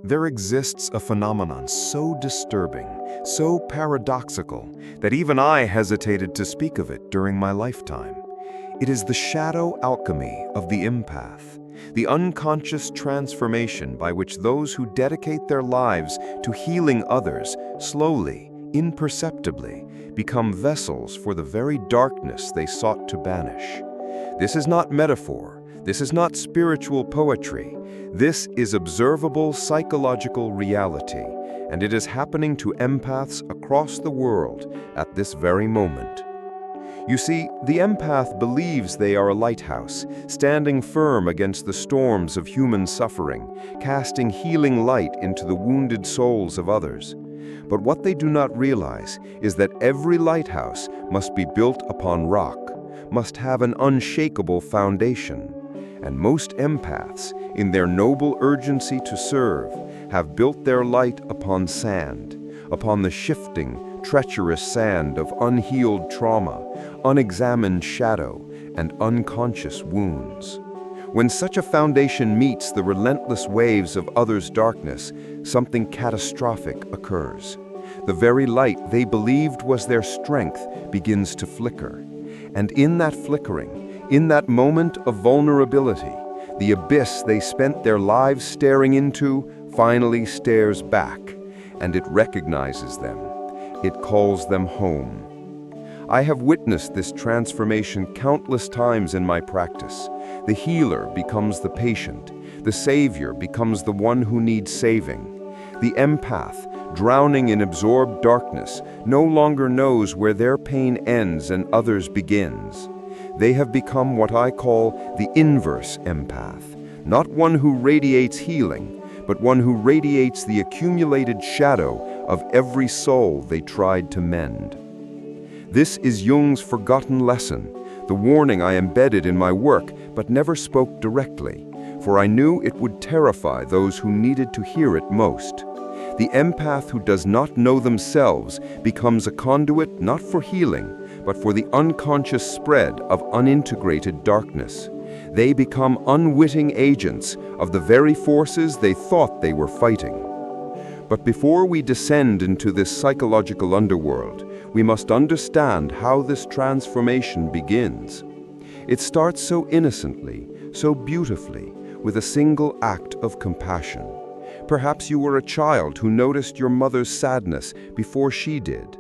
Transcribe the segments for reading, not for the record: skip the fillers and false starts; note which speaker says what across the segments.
Speaker 1: There exists a phenomenon so disturbing, so paradoxical, that even I hesitated to speak of it during my lifetime. It is the shadow alchemy of the empath, the unconscious transformation by which those who dedicate their lives to healing others slowly, imperceptibly, become vessels for the very darkness they sought to banish. This is not metaphor. This is not spiritual poetry. This is observable psychological reality, and it is happening to empaths across the world at this very moment. You see, the empath believes they are a lighthouse, standing firm against the storms of human suffering, casting healing light into the wounded souls of others. But what they do not realize is that every lighthouse must be built upon rock, must have an unshakable foundation. And most empaths, in their noble urgency to serve, have built their light upon sand, upon the shifting, treacherous sand of unhealed trauma, unexamined shadow, and unconscious wounds. When such a foundation meets the relentless waves of others' darkness, something catastrophic occurs. The very light they believed was their strength begins to flicker. And in that flickering, in that moment of vulnerability, the abyss they spent their lives staring into finally stares back, and it recognizes them. It calls them home. I have witnessed this transformation countless times in my practice. The healer becomes the patient. The savior becomes the one who needs saving. The empath, drowning in absorbed darkness, no longer knows where their pain ends and others begins. They have become what I call the inverse empath, not one who radiates healing, but one who radiates the accumulated shadow of every soul they tried to mend. This is Jung's forgotten lesson, the warning I embedded in my work but never spoke directly, for I knew it would terrify those who needed to hear it most. The empath who does not know themselves becomes a conduit not for healing, but for the unconscious spread of unintegrated darkness. They become unwitting agents of the very forces they thought they were fighting. But before we descend into this psychological underworld, we must understand how this transformation begins. It starts so innocently, so beautifully, with a single act of compassion. Perhaps you were a child who noticed your mother's sadness before she did.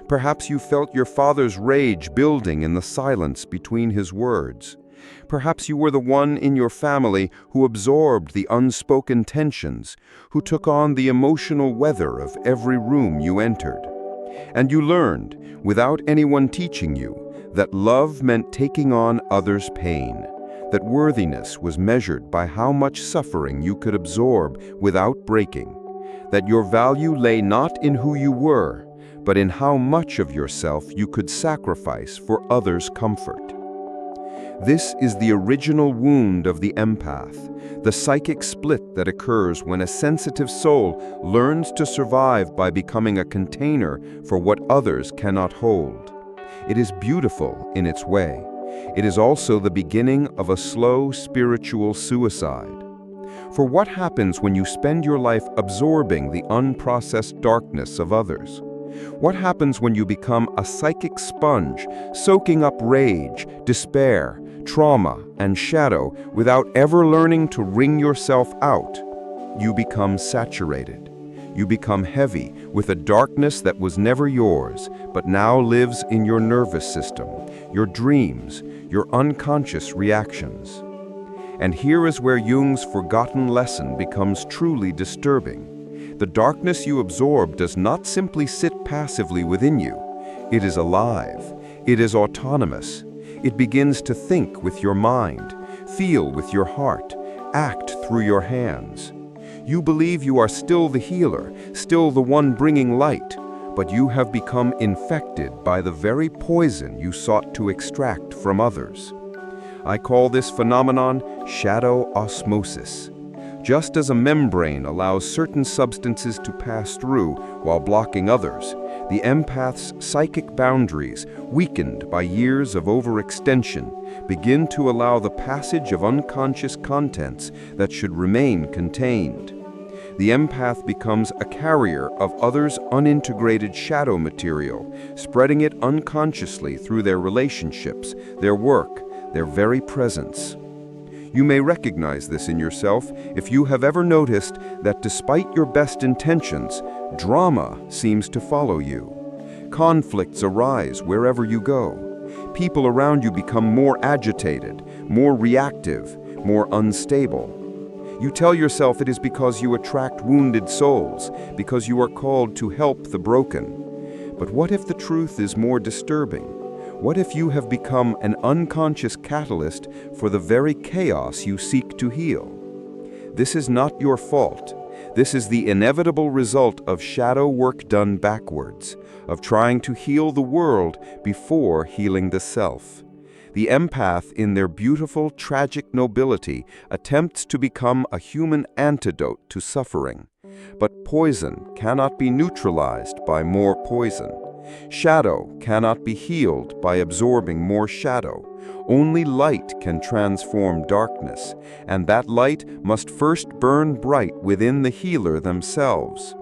Speaker 1: Perhaps you felt your father's rage building in the silence between his words. Perhaps you were the one in your family who absorbed the unspoken tensions, who took on the emotional weather of every room you entered. And you learned, without anyone teaching you, that love meant taking on others' pain, that worthiness was measured by how much suffering you could absorb without breaking, that your value lay not in who you were, but in how much of yourself you could sacrifice for others' comfort. This is the original wound of the empath, the psychic split that occurs when a sensitive soul learns to survive by becoming a container for what others cannot hold. It is beautiful in its way. It is also the beginning of a slow spiritual suicide. For what happens when you spend your life absorbing the unprocessed darkness of others? What happens when you become a psychic sponge, soaking up rage, despair, trauma, and shadow without ever learning to wring yourself out? You become saturated. You become heavy with a darkness that was never yours, but now lives in your nervous system, your dreams, your unconscious reactions. And here is where Jung's forgotten lesson becomes truly disturbing. The darkness you absorb does not simply sit passively within you. It is alive. It is autonomous. It begins to think with your mind, feel with your heart, act through your hands. You believe you are still the healer, still the one bringing light, but you have become infected by the very poison you sought to extract from others. I call this phenomenon shadow osmosis. Just as a membrane allows certain substances to pass through while blocking others, the empath's psychic boundaries, weakened by years of overextension, begin to allow the passage of unconscious contents that should remain contained. The empath becomes a carrier of others' unintegrated shadow material, spreading it unconsciously through their relationships, their work, their very presence. You may recognize this in yourself if you have ever noticed that despite your best intentions, drama seems to follow you. Conflicts arise wherever you go. People around you become more agitated, more reactive, more unstable. You tell yourself it is because you attract wounded souls, because you are called to help the broken. But what if the truth is more disturbing? What if you have become an unconscious catalyst for the very chaos you seek to heal? This is not your fault. This is the inevitable result of shadow work done backwards, of trying to heal the world before healing the self. The empath, in their beautiful, tragic nobility, attempts to become a human antidote to suffering. But poison cannot be neutralized by more poison. Shadow cannot be healed by absorbing more shadow. Only light can transform darkness, and that light must first burn bright within the healer themselves.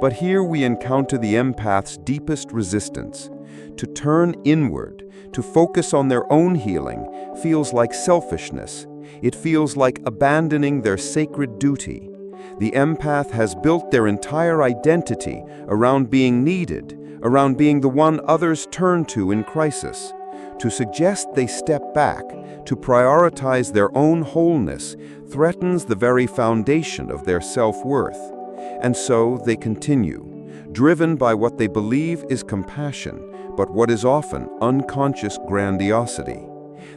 Speaker 1: But here we encounter the empath's deepest resistance. To turn inward, to focus on their own healing, feels like selfishness. It feels like abandoning their sacred duty. The empath has built their entire identity around being needed, around being the one others turn to in crisis. To suggest they step back, to prioritize their own wholeness, threatens the very foundation of their self-worth. And so they continue, driven by what they believe is compassion, but what is often unconscious grandiosity.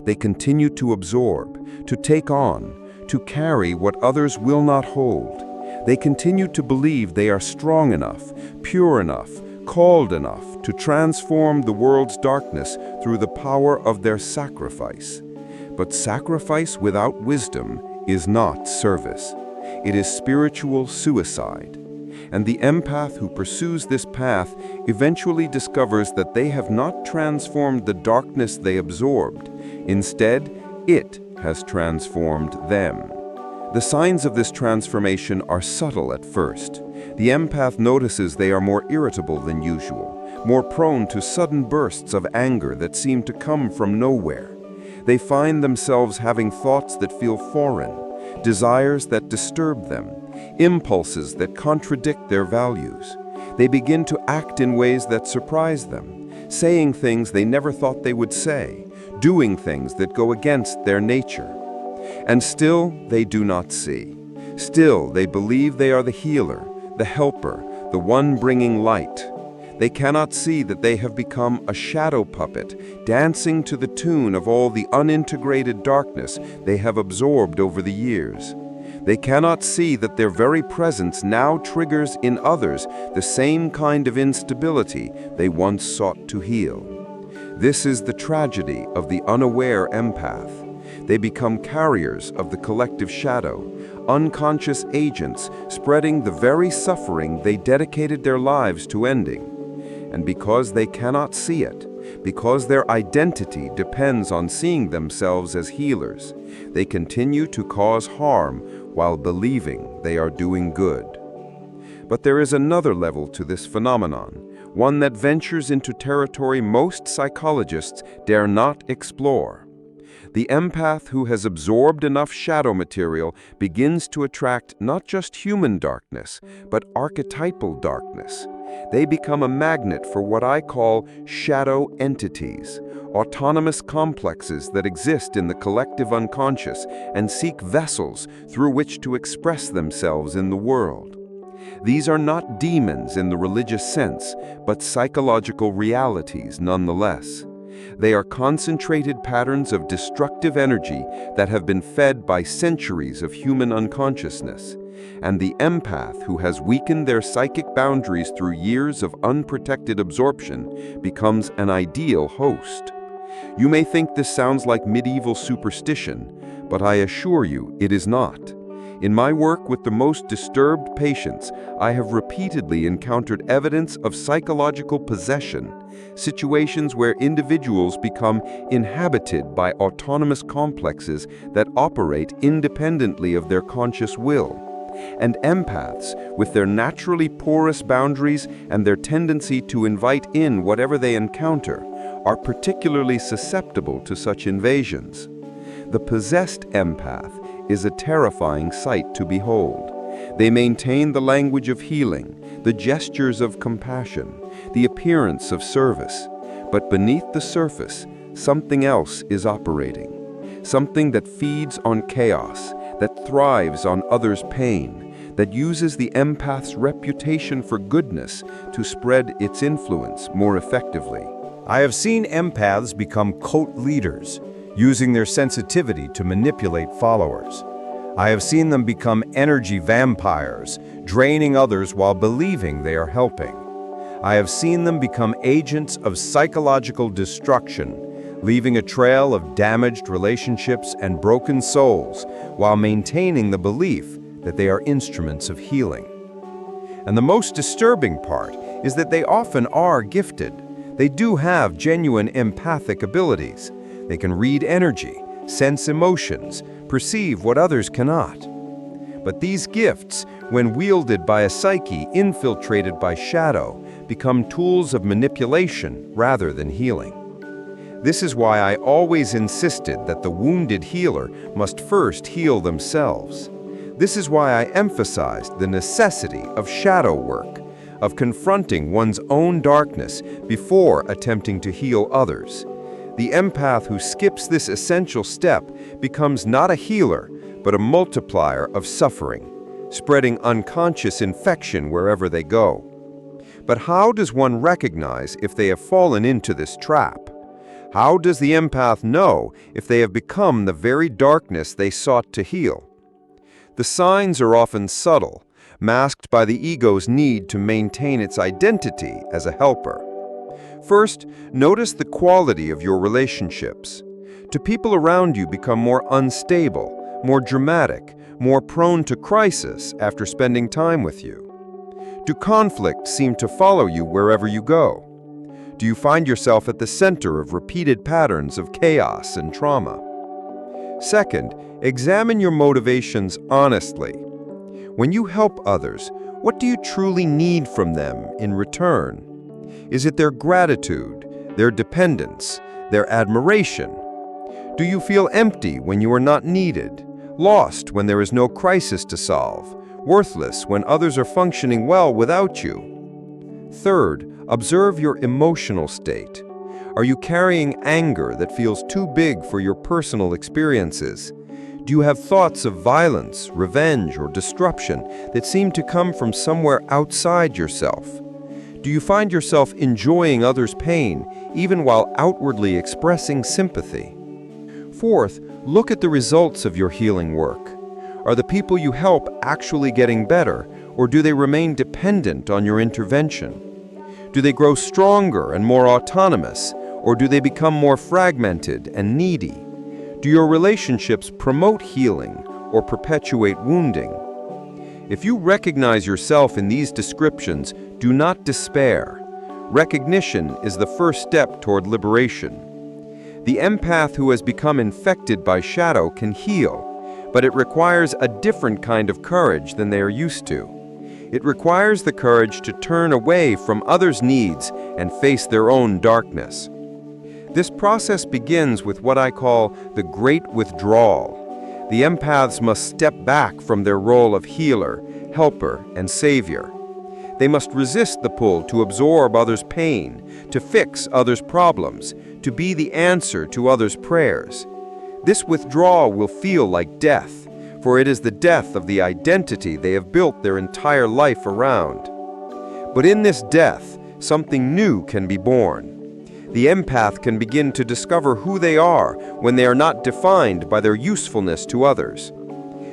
Speaker 1: They continue to absorb, to take on, to carry what others will not hold. They continue to believe they are strong enough, pure enough, called enough to transform the world's darkness through the power of their sacrifice. But sacrifice without wisdom is not service. It is spiritual suicide. And the empath who pursues this path eventually discovers that they have not transformed the darkness they absorbed. Instead, it has transformed them. The signs of this transformation are subtle at first. The empath notices they are more irritable than usual, more prone to sudden bursts of anger that seem to come from nowhere. They find themselves having thoughts that feel foreign, desires that disturb them, impulses that contradict their values. They begin to act in ways that surprise them, saying things they never thought they would say, doing things that go against their nature. And still they do not see. Still they believe they are the healer, the helper, the one bringing light. They cannot see that they have become a shadow puppet, dancing to the tune of all the unintegrated darkness they have absorbed over the years. They cannot see that their very presence now triggers in others the same kind of instability they once sought to heal. This is the tragedy of the unaware empath. They become carriers of the collective shadow, unconscious agents spreading the very suffering they dedicated their lives to ending. And because they cannot see it, because their identity depends on seeing themselves as healers, they continue to cause harm while believing they are doing good. But there is another level to this phenomenon, one that ventures into territory most psychologists dare not explore. The empath who has absorbed enough shadow material begins to attract not just human darkness, but archetypal darkness. They become a magnet for what I call shadow entities, autonomous complexes that exist in the collective unconscious and seek vessels through which to express themselves in the world. These are not demons in the religious sense, but psychological realities nonetheless. They are concentrated patterns of destructive energy that have been fed by centuries of human unconsciousness. And the empath who has weakened their psychic boundaries through years of unprotected absorption becomes an ideal host. You may think this sounds like medieval superstition, but I assure you it is not. In my work with the most disturbed patients, I have repeatedly encountered evidence of psychological possession, situations where individuals become inhabited by autonomous complexes that operate independently of their conscious will. And empaths, with their naturally porous boundaries and their tendency to invite in whatever they encounter, are particularly susceptible to such invasions. The possessed empath is a terrifying sight to behold. They maintain the language of healing, the gestures of compassion, the appearance of service. But beneath the surface, something else is operating. Something that feeds on chaos, that thrives on others' pain, that uses the empath's reputation for goodness to spread its influence more effectively.
Speaker 2: I have seen empaths become cult leaders, using their sensitivity to manipulate followers. I have seen them become energy vampires, draining others while believing they are helping. I have seen them become agents of psychological destruction, leaving a trail of damaged relationships and broken souls while maintaining the belief that they are instruments of healing. And the most disturbing part is that they often are gifted. They do have genuine empathic abilities. They can read energy, sense emotions, perceive what others cannot. But these gifts, when wielded by a psyche infiltrated by shadow, become tools of manipulation rather than healing. This is why I always insisted that the wounded healer must first heal themselves. This is why I emphasized the necessity of shadow work, of confronting one's own darkness before attempting to heal others. The empath who skips this essential step becomes not a healer, but a multiplier of suffering, spreading unconscious infection wherever they go. But how does one recognize if they have fallen into this trap? How does the empath know if they have become the very darkness they sought to heal? The signs are often subtle, masked by the ego's need to maintain its identity as a helper. First, notice the quality of your relationships. Do people around you become more unstable, more dramatic, more prone to crisis after spending time with you? Do conflicts seem to follow you wherever you go? Do you find yourself at the center of repeated patterns of chaos and trauma? Second, examine your motivations honestly. When you help others, what do you truly need from them in return? Is it their gratitude, their dependence, their admiration? Do you feel empty when you are not needed, lost when there is no crisis to solve, worthless when others are functioning well without you? Third, observe your emotional state. Are you carrying anger that feels too big for your personal experiences? Do you have thoughts of violence, revenge, or disruption that seem to come from somewhere outside yourself? Do you find yourself enjoying others' pain, even while outwardly expressing sympathy? Fourth, look at the results of your healing work. Are the people you help actually getting better, or do they remain dependent on your intervention? Do they grow stronger and more autonomous, or do they become more fragmented and needy? Do your relationships promote healing or perpetuate wounding? If you recognize yourself in these descriptions, do not despair. Recognition is the first step toward liberation. The empath who has become infected by shadow can heal, but it requires a different kind of courage than they are used to. It requires the courage to turn away from others' needs and face their own darkness. This process begins with what I call the great withdrawal. The empaths must step back from their role of healer, helper, and savior. They must resist the pull to absorb others' pain, to fix others' problems, to be the answer to others' prayers. This withdrawal will feel like death, for it is the death of the identity they have built their entire life around. But in this death, something new can be born. The empath can begin to discover who they are when they are not defined by their usefulness to others.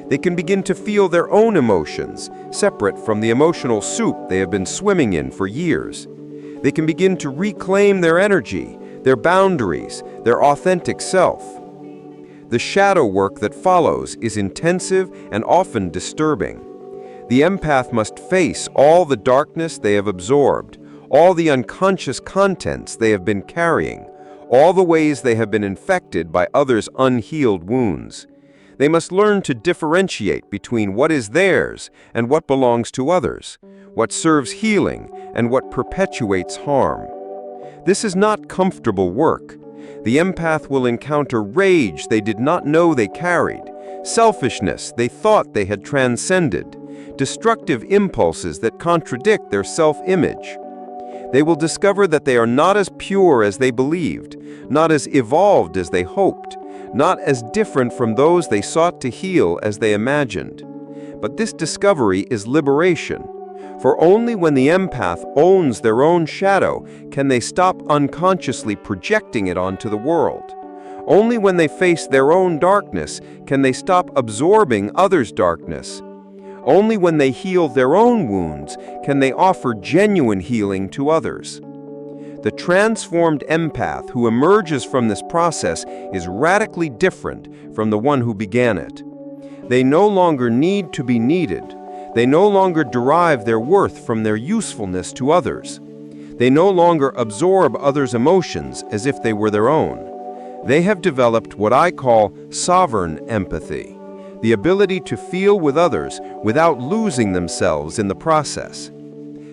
Speaker 2: They can begin to feel their own emotions, separate from the emotional soup they have been swimming in for years. They can begin to reclaim their energy, their boundaries, their authentic self. The shadow work that follows is intensive and often disturbing. The empath must face all the darkness they have absorbed, all the unconscious contents they have been carrying, all the ways they have been infected by others' unhealed wounds.
Speaker 3: They must learn to differentiate between what is theirs and what belongs to others, what serves healing and what perpetuates harm. This is not comfortable work. The empath will encounter rage they did not know they carried, selfishness they thought they had transcended, destructive impulses that contradict their self-image. They will discover that they are not as pure as they believed, not as evolved as they hoped, not as different from those they sought to heal as they imagined. But this discovery is liberation, for only when the empath owns their own shadow can they stop unconsciously projecting it onto the world. Only when they face their own darkness can they stop absorbing others' darkness. Only when they heal their own wounds can they offer genuine healing to others. The transformed empath who emerges from this process is radically different from the one who began it. They no longer need to be needed. They no longer derive their worth from their usefulness to others. They no longer absorb others' emotions as if they were their own. They have developed what I call sovereign empathy, the ability to feel with others without losing themselves in the process.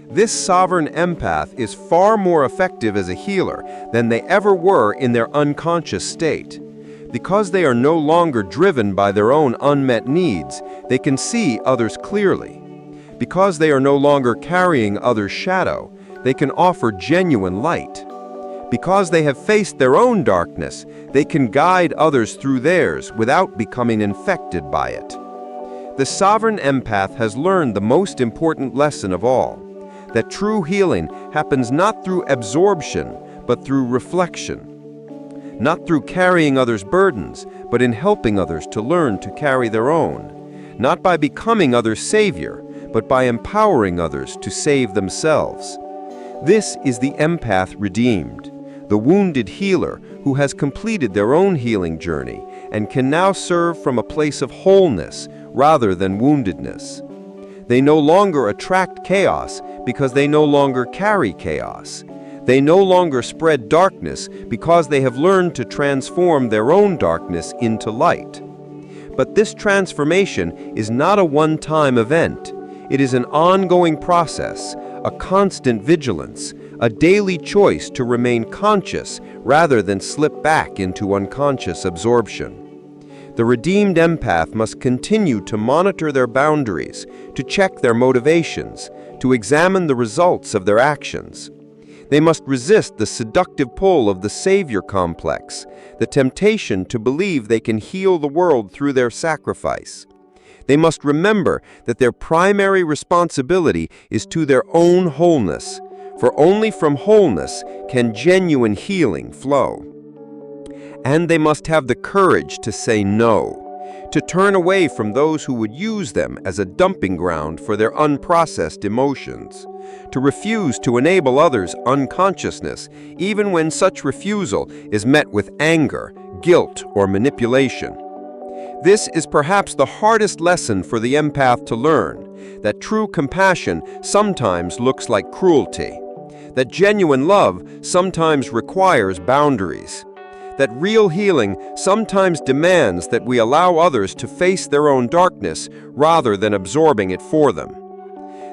Speaker 3: This sovereign empath is far more effective as a healer than they ever were in their unconscious state. Because they are no longer driven by their own unmet needs, they can see others clearly. Because they are no longer carrying others' shadow, they can offer genuine light. Because they have faced their own darkness, they can guide others through theirs without becoming infected by it. The sovereign empath has learned the most important lesson of all, that true healing happens not through absorption, but through reflection. Not through carrying others' burdens, but in helping others to learn to carry their own. Not by becoming others' savior, but by empowering others to save themselves. This is the empath redeemed, the wounded healer who has completed their own healing journey and can now serve from a place of wholeness rather than woundedness. They no longer attract chaos because they no longer carry chaos. They no longer spread darkness because they have learned to transform their own darkness into light. But this transformation is not a one-time event. It is an ongoing process, a constant vigilance, a daily choice to remain conscious rather than slip back into unconscious absorption. The redeemed empath must continue to monitor their boundaries, to check their motivations, to examine the results of their actions. They must resist the seductive pull of the savior complex, the temptation to believe they can heal the world through their sacrifice. They must remember that their primary responsibility is to their own wholeness, for only from wholeness can genuine healing flow. And they must have the courage to say no, to turn away from those who would use them as a dumping ground for their unprocessed emotions, to refuse to enable others' unconsciousness, even when such refusal is met with anger, guilt, or manipulation. This is perhaps the hardest lesson for the empath to learn, that true compassion sometimes looks like cruelty, that genuine love sometimes requires boundaries, that real healing sometimes demands that we allow others to face their own darkness rather than absorbing it for them.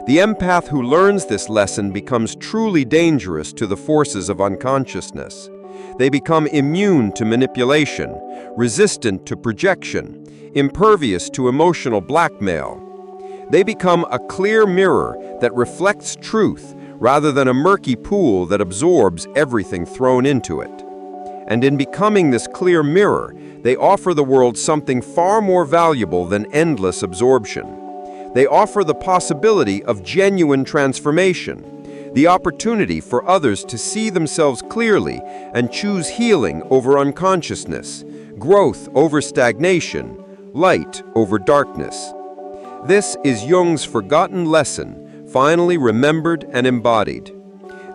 Speaker 3: The empath who learns this lesson becomes truly dangerous to the forces of unconsciousness. They become immune to manipulation, resistant to projection, impervious to emotional blackmail. They become a clear mirror that reflects truth rather than a murky pool that absorbs everything thrown into it. And in becoming this clear mirror, they offer the world something far more valuable than endless absorption. They offer the possibility of genuine transformation, the opportunity for others to see themselves clearly and choose healing over unconsciousness, growth over stagnation, light over darkness. This is Jung's forgotten lesson, finally remembered and embodied.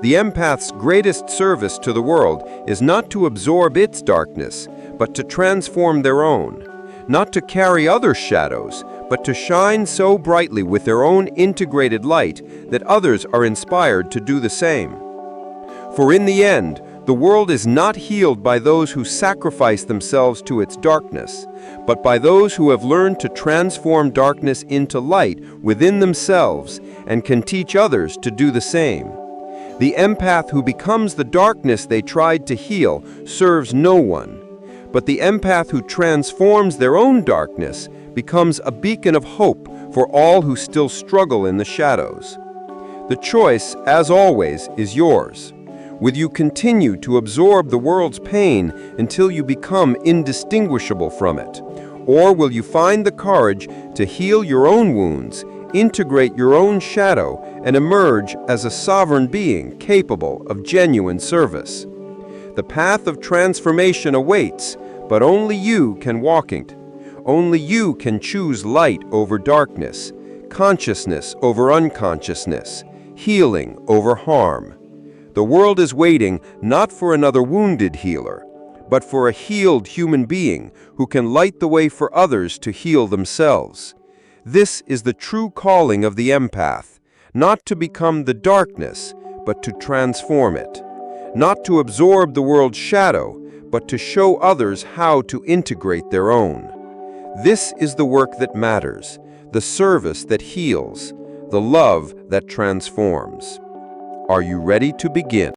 Speaker 3: The empath's greatest service to the world is not to absorb its darkness, but to transform their own, not to carry others' shadows, but to shine so brightly with their own integrated light that others are inspired to do the same. For in the end, The world is not healed by those who sacrifice themselves to its darkness, but by those who have learned to transform darkness into light within themselves and can teach others to do the same. The empath who becomes the darkness they tried to heal serves no one, but the empath who transforms their own darkness becomes a beacon of hope for all who still struggle in the shadows. The choice, as always, is yours. Will you continue to absorb the world's pain until you become indistinguishable from it? Or will you find the courage to heal your own wounds, integrate your own shadow, and emerge as a sovereign being capable of genuine service? The path of transformation awaits, but only you can walk it. Only you can choose light over darkness, consciousness over unconsciousness, healing over harm. The world is waiting not for another wounded healer, but for a healed human being who can light the way for others to heal themselves. This is the true calling of the empath, not to become the darkness, but to transform it. Not to absorb the world's shadow, but to show others how to integrate their own. This is the work that matters, the service that heals, the love that transforms. Are you ready to begin?